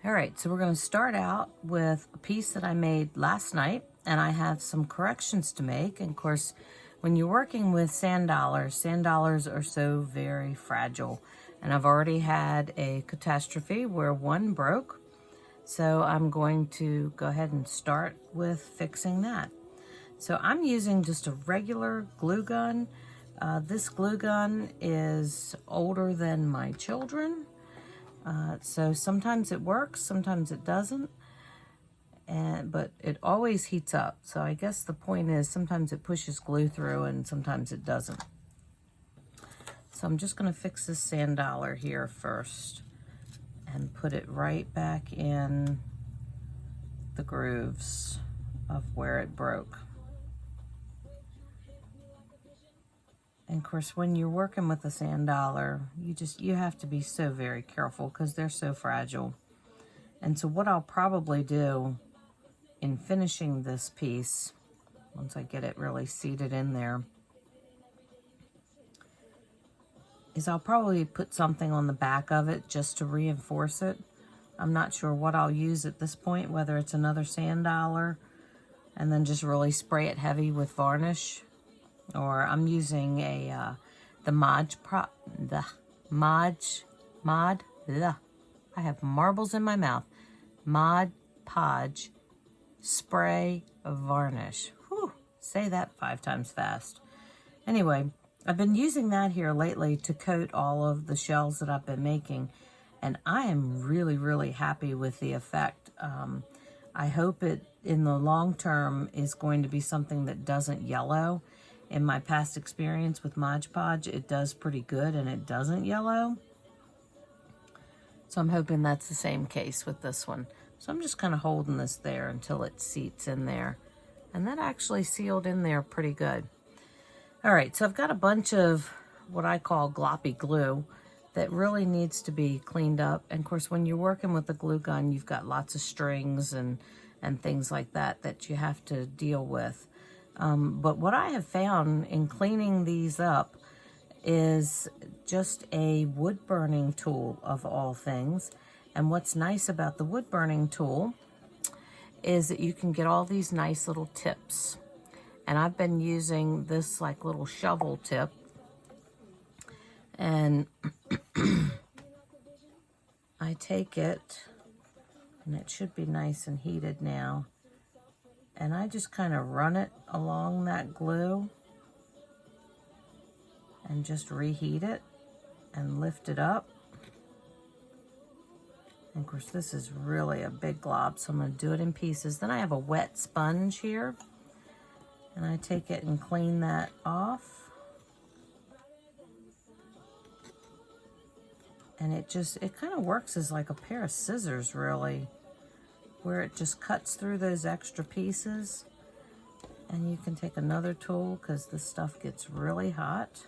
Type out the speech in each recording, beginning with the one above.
All right, so we're going to start out with a piece that I made last night, and I have some corrections to make. And of course, when you're working with sand dollars are so very fragile. And I've already had a catastrophe where one broke. So I'm going to go ahead and start with fixing that. So I'm using just a regular glue gun. This glue gun is older than my children. So sometimes it works, sometimes it doesn't, but it always heats up. So I guess the point is sometimes it pushes glue through and sometimes it doesn't. So I'm just going to fix this sand dollar here first and put it right back in the grooves of where it broke. And of course, when you're working with a sand dollar, you have to be so very careful because they're so fragile. And so what I'll probably do in finishing this piece, once I get it really seated in there, is I'll probably put something on the back of it just to reinforce it. I'm not sure what I'll use at this point, whether it's another sand dollar and then just really spray it heavy with varnish, or I'm using a the Mod I have marbles in my mouth. Mod Podge spray varnish. Whew, say that 5 times fast. Anyway, I've been using that here lately to coat all of the shells that I've been making, and I am really, really happy with the effect. I hope it in the long term is going to be something that doesn't yellow. In my past experience with Mod Podge, it does pretty good and it doesn't yellow. So I'm hoping that's the same case with this one. So I'm just kind of holding this there until it seats in there. And that actually sealed in there pretty good. All right, so I've got a bunch of what I call gloppy glue that really needs to be cleaned up. And of course, when you're working with a glue gun, you've got lots of strings and things like that that you have to deal with. But what I have found in cleaning these up is just a wood burning tool of all things. And what's nice about the wood burning tool is that you can get all these nice little tips. And I've been using this like little shovel tip. And I take it, and it should be nice and heated now. And I just kind of run it along that glue and just reheat it and lift it up. And of course, this is really a big glob, so I'm going to do it in pieces. Then I have a wet sponge here, and I take it and clean that off. And it kind of works as like a pair of scissors, really, where it just cuts through those extra pieces. And you can take another tool because this stuff gets really hot,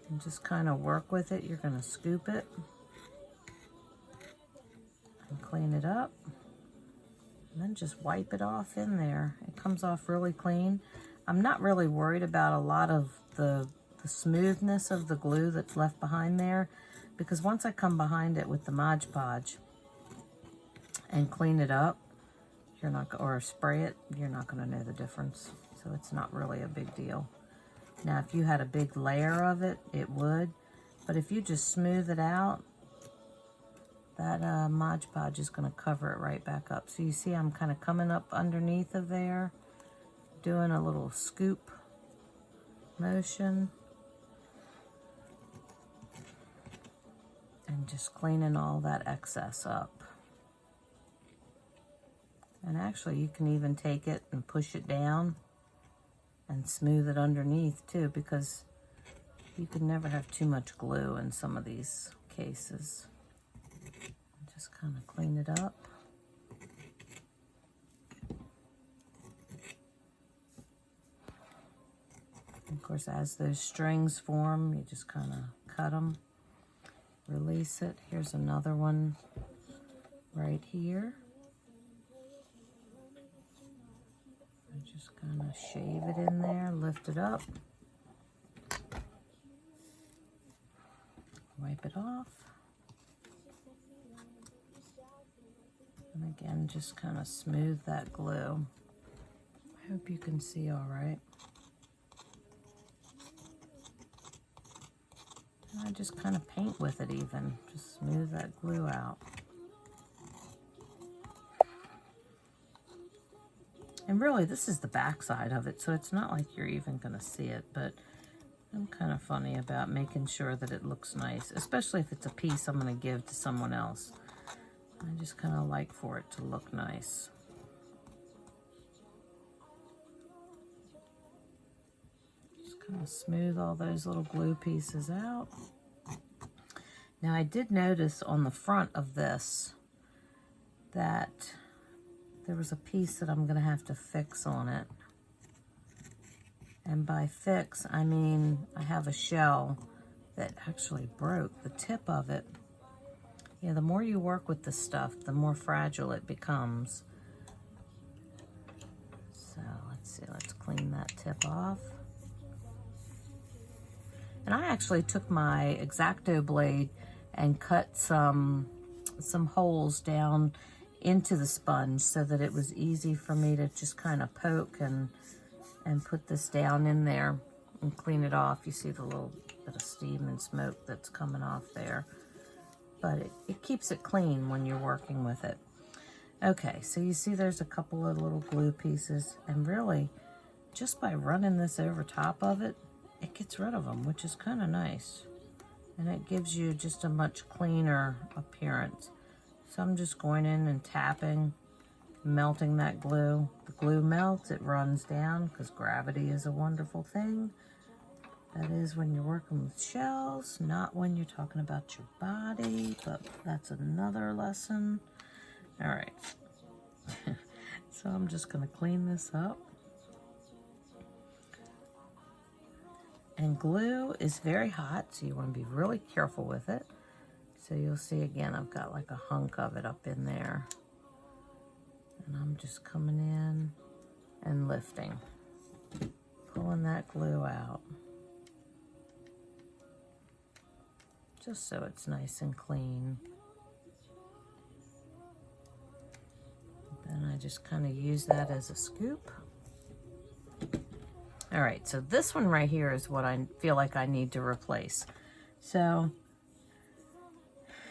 and just kind of work with it. You're going to scoop it and clean it up, and then just wipe it off in there. It comes off really clean. I'm not really worried about a lot of the smoothness of the glue that's left behind there, because once I come behind it with the Mod Podge and clean it up, or spray it, you're not going to know the difference. So it's not really a big deal. Now, if you had a big layer of it, it would. But if you just smooth it out, that Mod Podge is going to cover it right back up. So you see I'm kind of coming up underneath of there, doing a little scoop motion, and just cleaning all that excess up. And actually, you can even take it and push it down and smooth it underneath too, because you can never have too much glue in some of these cases. Just kind of clean it up. And of course, as those strings form, you just kind of cut them, release it. Here's another one right here. Just kind of shave it in there, lift it up, wipe it off, Again, just kind of smooth that glue. I hope you can see all right. And I just kind of paint with it even, just smooth that glue out. And really, this is the back side of it, so it's not like you're even going to see it, but I'm kind of funny about making sure that it looks nice, especially if it's a piece I'm going to give to someone else. I just kind of like for it to look nice. Just kind of smooth all those little glue pieces out. Now I did notice on the front of this that there was a piece that I'm going to have to fix on it. And by fix, I mean I have a shell that actually broke. The tip of it. Yeah, the more you work with this stuff, the more fragile it becomes. So let's see, let's clean that tip off. And I actually took my X-Acto blade and cut some holes down into the sponge so that it was easy for me to just kind of poke and put this down in there and clean it off. You see the little bit of steam and smoke that's coming off there. But it keeps it clean when you're working with it. Okay, so you see there's a couple of little glue pieces, and really, just by running this over top of it, it gets rid of them, which is kind of nice. And it gives you just a much cleaner appearance. So I'm just going in and tapping, melting that glue. The glue melts, it runs down, because gravity is a wonderful thing. That is when you're working with shells, not when you're talking about your body, but that's another lesson. All right. So I'm just going to clean this up. And glue is very hot, so you want to be really careful with it. So you'll see again, I've got like a hunk of it up in there. And I'm just coming in and lifting, pulling that glue out. Just so it's nice and clean. Then I just kind of use that as a scoop. All right, so this one right here is what I feel like I need to replace. So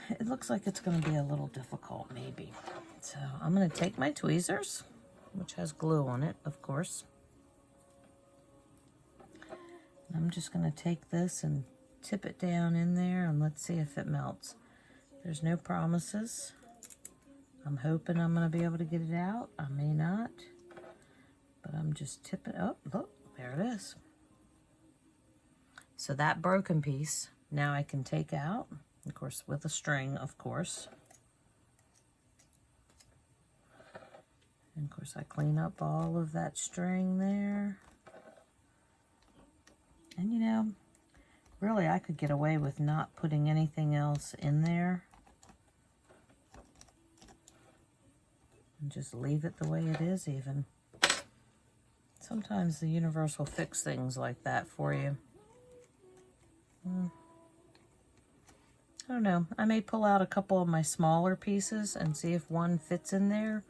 it looks like it's going to be a little difficult maybe. So I'm going to take my tweezers, which has glue on it, of course. I'm just going to take this and tip it down in there, and let's see if it melts. There's no promises. I'm hoping I'm going to be able to get it out. I may not, but I'm just tipping. Oh, look, there it is. So that broken piece, now I can take out, of course, with a string, of course. And of course, I clean up all of that string there. And you know, really, I could get away with not putting anything else in there. And just leave it the way it is even. Sometimes the universe will fix things like that for you. I don't know. I may pull out a couple of my smaller pieces and see if one fits in there.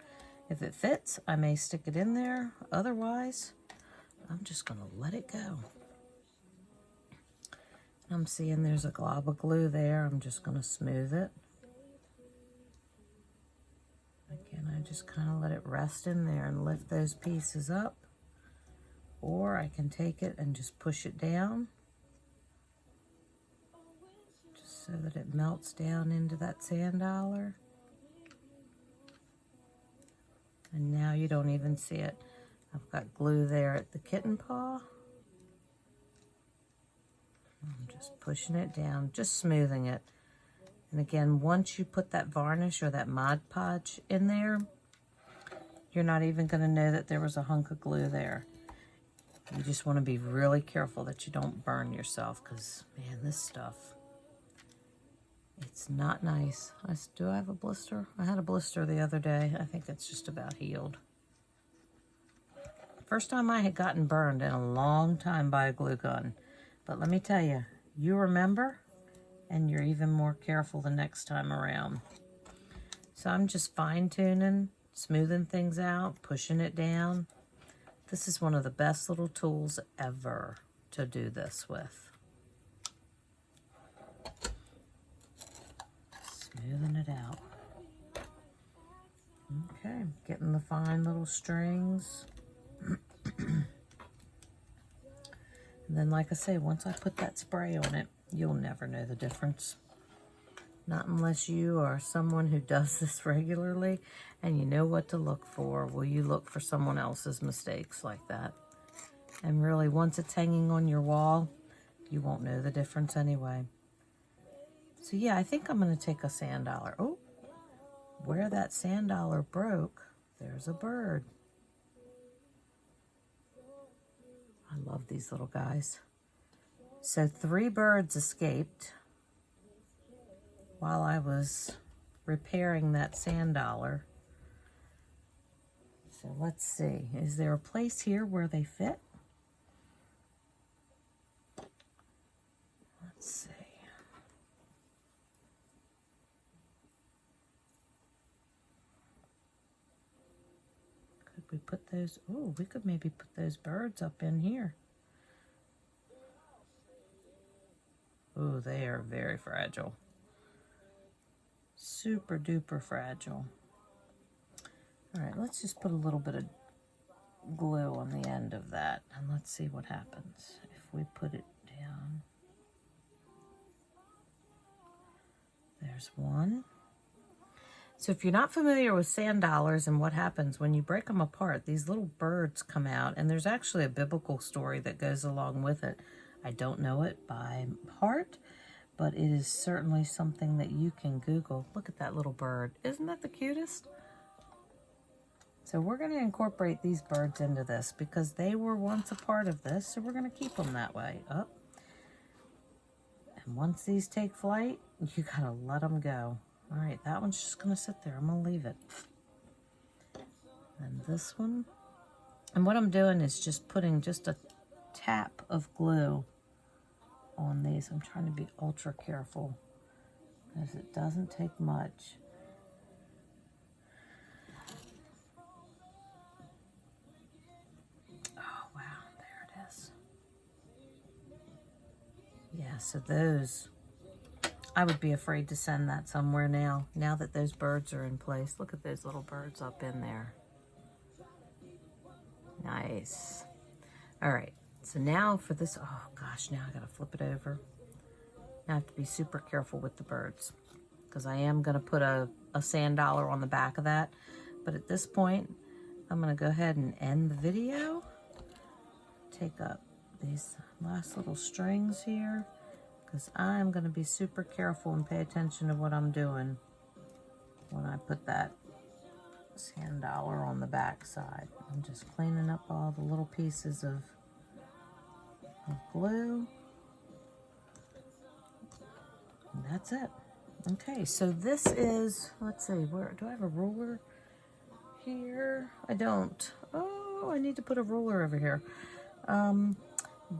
If it fits, I may stick it in there. Otherwise, I'm just going to let it go. I'm seeing there's a glob of glue there. I'm just going to smooth it. Again, I just kind of let it rest in there and lift those pieces up. Or I can take it and just push it down. Just so that it melts down into that sand dollar. And now you don't even see it. I've got glue there at the kitten paw. I'm just pushing it down, just smoothing it. And again, once you put that varnish or that Mod Podge in there, you're not even going to know that there was a hunk of glue there. You just want to be really careful that you don't burn yourself, because, man, this stuff, it's not nice. Do I have a blister? I had a blister the other day. I think it's just about healed. First time I had gotten burned in a long time by a glue gun. But let me tell you, you remember, and you're even more careful the next time around. So I'm just fine tuning, smoothing things out, pushing it down. This is one of the best little tools ever to do this with. Smoothing it out. Okay, getting the fine little strings. And then, like I say, once I put that spray on it, you'll never know the difference. Not unless you are someone who does this regularly and you know what to look for. Will you look for someone else's mistakes like that? And really, once it's hanging on your wall, you won't know the difference anyway. So yeah, I think I'm going to take a sand dollar. Oh, where that sand dollar broke, there's a bird. I love these little guys. So 3 birds escaped while I was repairing that sand dollar. So let's see, is there a place here where they fit? Let's see. Could we put those, oh, we could maybe put those birds up in here. Oh, they are very fragile. Super duper fragile. All right, let's just put a little bit of glue on the end of that and let's see what happens if we put it down. There's one. So if you're not familiar with sand dollars and what happens when you break them apart, these little birds come out, and there's actually a biblical story that goes along with it. I don't know it by heart, but it is certainly something that you can Google. Look at that little bird. Isn't that the cutest? So we're going to incorporate these birds into this because they were once a part of this, so we're going to keep them that way. Up. And once these take flight, you got to let them go. All right, that one's just going to sit there. I'm going to leave it. And this one. And what I'm doing is just putting just a tap of glue on these. I'm trying to be ultra careful because it doesn't take much. Oh, wow, there it is. Yeah, so those, I would be afraid to send that somewhere now that those birds are in place. Look at those little birds up in there. Nice. All right. So now for this, oh gosh, now I gotta flip it over. Now I have to be super careful with the birds because I am gonna put a sand dollar on the back of that. But at this point, I'm gonna go ahead and end the video. Take up these last little strings here because I'm gonna be super careful and pay attention to what I'm doing when I put that sand dollar on the back side. I'm just cleaning up all the little pieces of glue. And that's it. Okay, so this is, let's see, where do I have a ruler here? I don't. Oh, I need to put a ruler over here.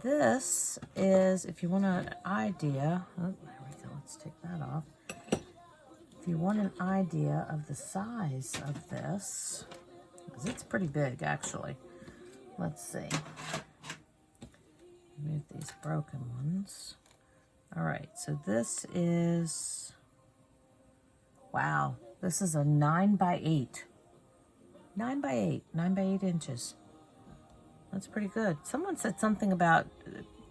This is, if you want an idea, oh, there we go, let's take that off. If you want an idea of the size of this, because it's pretty big actually. Let's see. Remove these broken ones. All right, so this is, wow, this is a 9 by 8. 9 by 8, 9 by 8 inches. That's pretty good. Someone said something about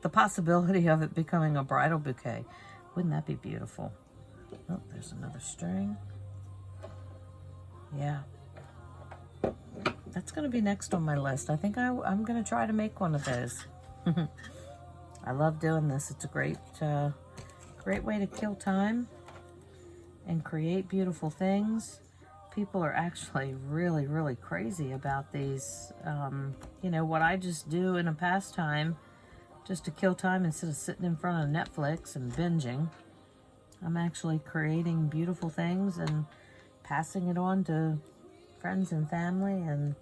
the possibility of it becoming a bridal bouquet. Wouldn't that be beautiful? Oh, there's another string. Yeah. That's going to be next on my list. I think I'm going to try to make one of those. I love doing this. It's a great way to kill time and create beautiful things. People are actually really, really crazy about these. You know, what I just do in a pastime just to kill time instead of sitting in front of Netflix and binging. I'm actually creating beautiful things and passing it on to friends and family and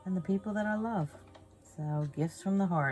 the people that I love. So, gifts from the heart.